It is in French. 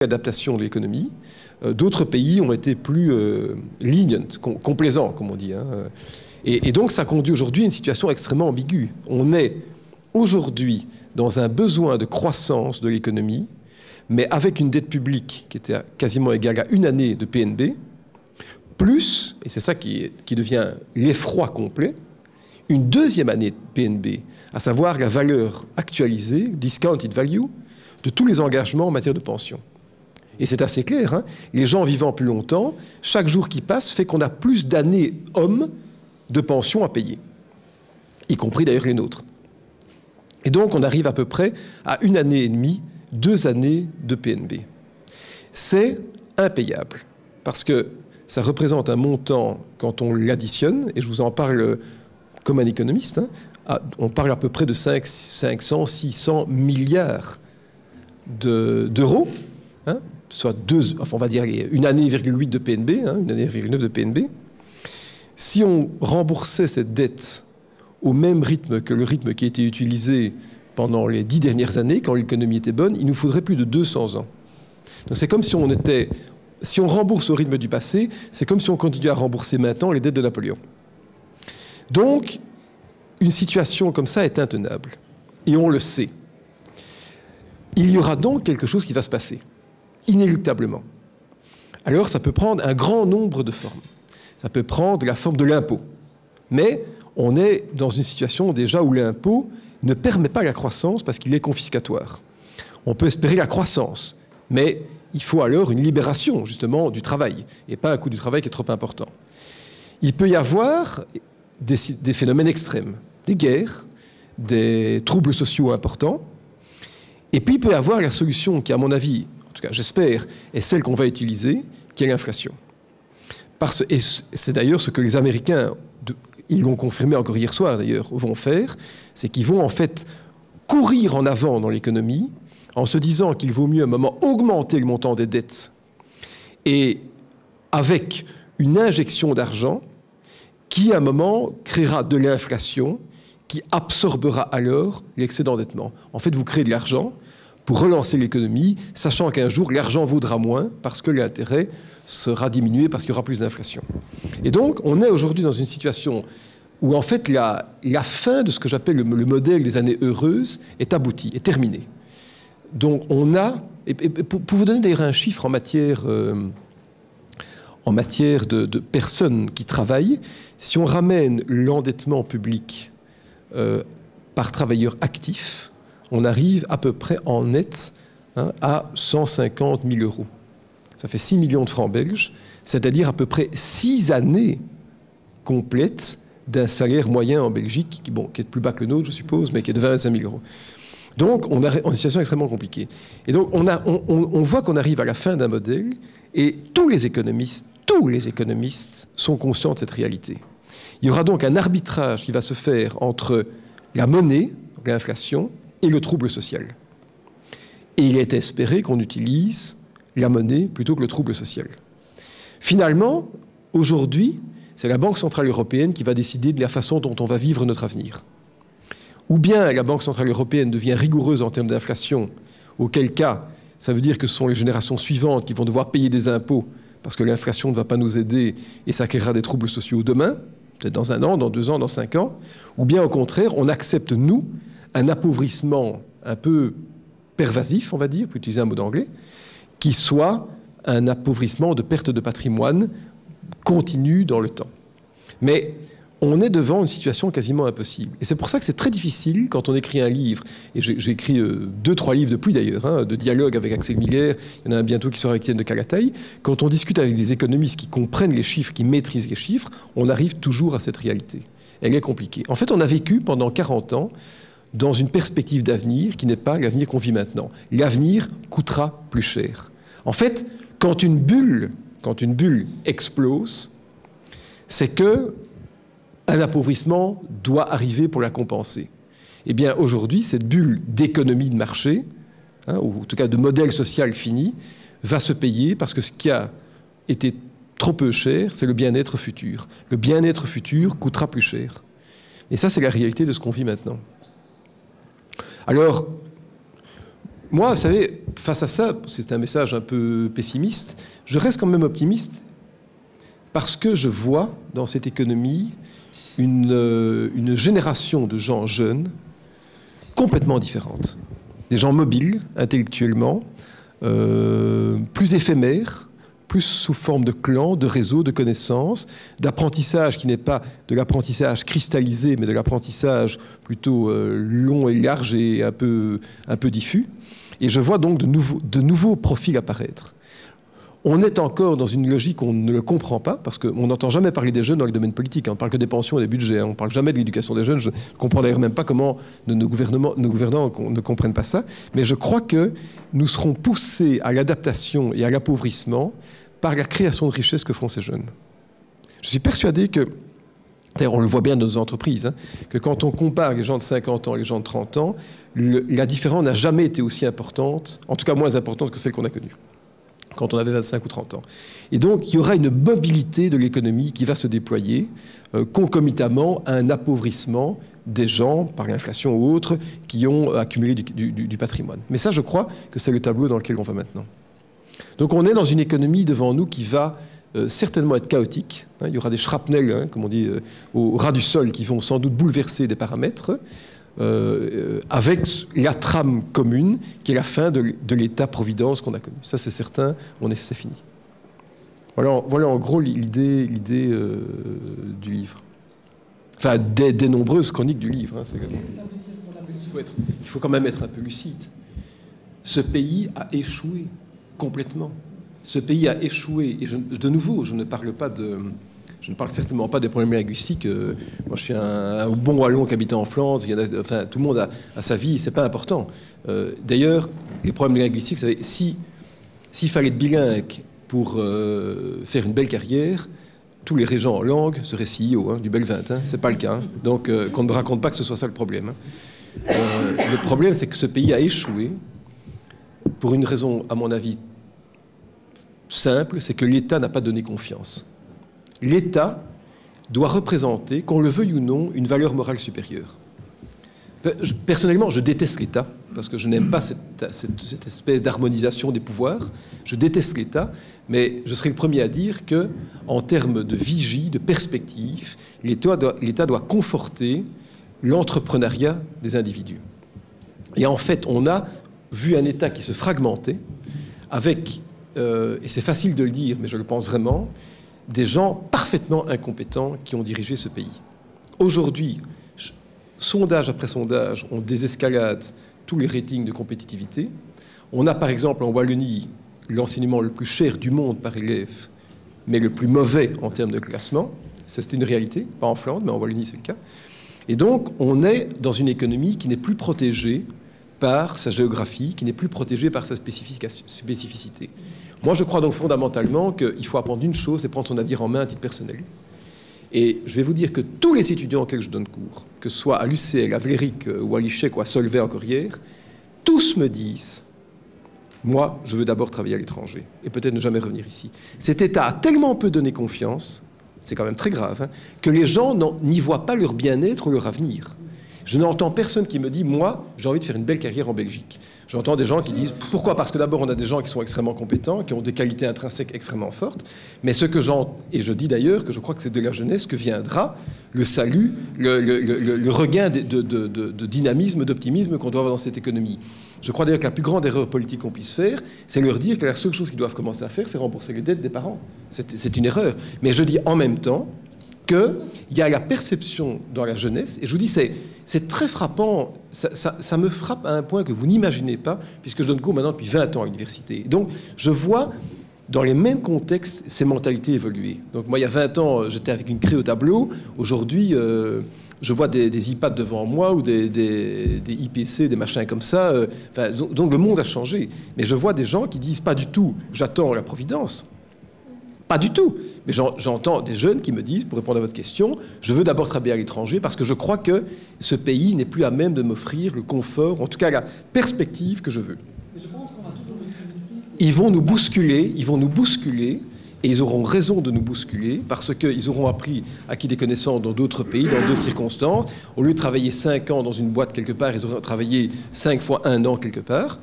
adaptation de l'économie. D'autres pays ont été plus lenient, complaisants, comme on dit. Hein. Et donc, ça conduit aujourd'hui à une situation extrêmement ambiguë. On est aujourd'hui dans un besoin de croissance de l'économie, mais avec une dette publique qui était quasiment égale à une année de PNB, plus, et c'est ça qui devient l'effroi complet, une deuxième année de PNB, à savoir la valeur actualisée, discounted value, de tous les engagements en matière de pension. Et c'est assez clair, hein, les gens vivant plus longtemps, chaque jour qui passe fait qu'on a plus d'années hommes de pension à payer, y compris d'ailleurs les nôtres. Et donc on arrive à peu près à une année et demie, 2 années de PNB. C'est impayable, parce que ça représente un montant, quand on l'additionne, et je vous en parle comme un économiste, hein, on parle à peu près de 500, 600 milliards d'euros, hein, soit on va dire une année, 8 de PNB, hein, une année, 9 de PNB. Si on remboursait cette dette au même rythme que le rythme qui a été utilisé pendant les 10 dernières années, quand l'économie était bonne, il nous faudrait plus de 200 ans. Donc c'est comme si on rembourse au rythme du passé, c'est comme si on continuait à rembourser maintenant les dettes de Napoléon. Donc, une situation comme ça est intenable. Et on le sait. Il y aura donc quelque chose qui va se passer, inéluctablement. Alors, ça peut prendre un grand nombre de formes. Ça peut prendre la forme de l'impôt. Mais on est dans une situation déjà où l'impôt ne permet pas la croissance parce qu'il est confiscatoire. On peut espérer la croissance, mais il faut alors une libération, justement, du travail, et pas un coût du travail qui est trop important. Il peut y avoir des phénomènes extrêmes, des guerres, des troubles sociaux importants, et puis il peut y avoir la solution qui, à mon avis, en tout cas j'espère, est celle qu'on va utiliser, qui est l'inflation. Et c'est d'ailleurs ce que les Américains, ils l'ont confirmé encore hier soir d'ailleurs, vont faire, c'est qu'ils vont en fait courir en avant dans l'économie, en se disant qu'il vaut mieux à un moment augmenter le montant des dettes et avec une injection d'argent qui à un moment créera de l'inflation qui absorbera alors l'excès d'endettement. En fait, vous créez de l'argent pour relancer l'économie, sachant qu'un jour l'argent vaudra moins parce que l'intérêt sera diminué parce qu'il y aura plus d'inflation. Et donc, on est aujourd'hui dans une situation où en fait la fin de ce que j'appelle le modèle des années heureuses est aboutie, est terminée. Donc on a, et pour vous donner d'ailleurs un chiffre en matière de personnes qui travaillent, si on ramène l'endettement public par travailleur actif, on arrive à peu près en net à 150 000 euros. Ça fait 6 millions de francs belges, c'est-à-dire à peu près 6 années complètes d'un salaire moyen en Belgique, qui est plus bas que le nôtre, je suppose, mais qui est de 25 000 euros. Donc, on est en une situation extrêmement compliquée. Et donc, on voit qu'on arrive à la fin d'un modèle, et tous les économistes sont conscients de cette réalité. Il y aura donc un arbitrage qui va se faire entre la monnaie, l'inflation, et le trouble social. Et il est espéré qu'on utilise la monnaie plutôt que le trouble social. Finalement, aujourd'hui, c'est la Banque centrale européenne qui va décider de la façon dont on va vivre notre avenir. Ou bien la Banque centrale européenne devient rigoureuse en termes d'inflation, auquel cas, ça veut dire que ce sont les générations suivantes qui vont devoir payer des impôts parce que l'inflation ne va pas nous aider et ça créera des troubles sociaux demain, peut-être dans 1 an, dans 2 ans, dans 5 ans. Ou bien au contraire, on accepte, nous, un appauvrissement un peu pervasif, on va dire, pour utiliser un mot d'anglais, qui soit un appauvrissement de perte de patrimoine continu dans le temps. Mais on est devant une situation quasiment impossible. Et c'est pour ça que c'est très difficile quand on écrit un livre, et j'ai écrit 2-3 livres depuis d'ailleurs, de dialogue avec Axel Miller, il y en a un bientôt qui sera avec Étienne de Calataï, quand on discute avec des économistes qui comprennent les chiffres, qui maîtrisent les chiffres, on arrive toujours à cette réalité. Elle est compliquée. En fait, on a vécu pendant 40 ans dans une perspective d'avenir qui n'est pas l'avenir qu'on vit maintenant. L'avenir coûtera plus cher. En fait, quand une bulle explose, c'est que un appauvrissement doit arriver pour la compenser. Eh bien, aujourd'hui, cette bulle d'économie de marché, ou en tout cas de modèle social fini, va se payer parce que ce qui a été trop peu cher, c'est le bien-être futur. Le bien-être futur coûtera plus cher. Et ça, c'est la réalité de ce qu'on vit maintenant. Alors, Moi, vous savez, face à ça, c'est un message un peu pessimiste, je reste quand même optimiste parce que je vois dans cette économie une génération de gens jeunes complètement différente. Des gens mobiles, intellectuellement, plus éphémères, plus sous forme de clans, de réseaux, de connaissances, d'apprentissage qui n'est pas de l'apprentissage cristallisé, mais de l'apprentissage plutôt long et large et un peu diffus. Et je vois donc de nouveaux profils apparaître. On est encore dans une logique qu'on ne le comprend pas, parce qu'on n'entend jamais parler des jeunes dans le domaine politique. On ne parle que des pensions et des budgets. On ne parle jamais de l'éducation des jeunes. Je ne comprends d'ailleurs même pas comment nos gouvernants ne comprennent pas ça. Mais je crois que nous serons poussés à l'adaptation et à l'appauvrissement par la création de richesses que font ces jeunes. Je suis persuadé que, d'ailleurs on le voit bien dans nos entreprises, que quand on compare les gens de 50 ans et les gens de 30 ans, la différence n'a jamais été aussi importante, en tout cas moins importante que celle qu'on a connue quand on avait 25 ou 30 ans. Et donc, il y aura une mobilité de l'économie qui va se déployer, concomitamment à un appauvrissement des gens, par l'inflation ou autres, qui ont accumulé du patrimoine. Mais ça, je crois que c'est le tableau dans lequel on va maintenant. Donc, on est dans une économie devant nous qui va certainement être chaotique. Il y aura des shrapnels, comme on dit, au ras du sol, qui vont sans doute bouleverser des paramètres, avec la trame commune qui est la fin de l'État-providence qu'on a connu. Ça, c'est certain, c'est fini. Voilà en gros l'idée du livre. Enfin, des nombreuses chroniques du livre. Il faut quand même être un peu lucide. Ce pays a échoué complètement. Ce pays a échoué. Et de nouveau, je ne parle certainement pas des problèmes linguistiques. Moi, je suis un bon wallon qui habite en Flandre. Enfin, tout le monde a sa vie, c'est pas important. D'ailleurs, les problèmes linguistiques, vous savez, s'il fallait être bilingue pour faire une belle carrière, tous les régents en langue seraient CEO du Belvin. C'est pas le cas. Donc, qu'on ne me raconte pas que ce soit ça le problème. Le problème, c'est que ce pays a échoué pour une raison, à mon avis, simple, c'est que l'État n'a pas donné confiance. L'État doit représenter, qu'on le veuille ou non, une valeur morale supérieure. Personnellement, je déteste l'État, parce que je n'aime pas cette espèce d'harmonisation des pouvoirs. Je déteste l'État, mais je serai le premier à dire qu'en termes de vigie, de perspective, l'État doit conforter l'entrepreneuriat des individus. Et en fait, on a vu un État qui se fragmentait, avec, et c'est facile de le dire, mais je le pense vraiment, des gens parfaitement incompétents qui ont dirigé ce pays. Aujourd'hui, sondage après sondage, on désescalade tous les ratings de compétitivité. On a par exemple en Wallonie l'enseignement le plus cher du monde par élève, mais le plus mauvais en termes de classement. Ça, c'est une réalité, pas en Flandre, mais en Wallonie, c'est le cas. Et donc, on est dans une économie qui n'est plus protégée par sa géographie, qui n'est plus protégée par sa spécificité. Moi, je crois donc fondamentalement qu'il faut apprendre une chose, c'est prendre son avenir en main à titre personnel. Et je vais vous dire que tous les étudiants auxquels je donne cours, que ce soit à l'UCL, à Vlerick, ou à l'ICHEC, ou à Solvay en Corrières, tous me disent « Moi, je veux d'abord travailler à l'étranger et peut-être ne jamais revenir ici. » Cet État a tellement peu donné confiance, c'est quand même très grave, que les gens n'y voient pas leur bien-être ou leur avenir. Je n'entends personne qui me dit « Moi, j'ai envie de faire une belle carrière en Belgique. » J'entends des gens qui disent « Pourquoi ? Parce que d'abord, on a des gens qui sont extrêmement compétents, qui ont des qualités intrinsèques extrêmement fortes. Mais ce que et je dis d'ailleurs que je crois que c'est de la jeunesse que viendra le salut, le regain de dynamisme, d'optimisme qu'on doit avoir dans cette économie. Je crois d'ailleurs que la plus grande erreur politique qu'on puisse faire, c'est leur dire que la seule chose qu'ils doivent commencer à faire, c'est rembourser les dettes des parents. C'est une erreur. Mais je dis en même temps qu'il y a la perception dans la jeunesse, et je vous dis, c'est très frappant, ça me frappe à un point que vous n'imaginez pas, puisque je donne cours maintenant depuis 20 ans à l'université. Donc, je vois dans les mêmes contextes ces mentalités évoluer. Donc, moi, il y a 20 ans, j'étais avec une craie au tableau. Aujourd'hui, je vois des iPads devant moi ou des IPC, des machins comme ça. Donc, le monde a changé. Mais je vois des gens qui disent pas du tout « j'attends la providence ». Pas du tout. Mais j'entends des jeunes qui me disent, pour répondre à votre question, je veux d'abord travailler à l'étranger parce que je crois que ce pays n'est plus à même de m'offrir le confort, en tout cas la perspective que je veux. Ils vont nous bousculer, et ils auront raison de nous bousculer parce qu'ils auront acquis des connaissances dans d'autres pays, dans d'autres circonstances. Au lieu de travailler 5 ans dans une boîte quelque part, ils auront travaillé 5 fois 1 an quelque part.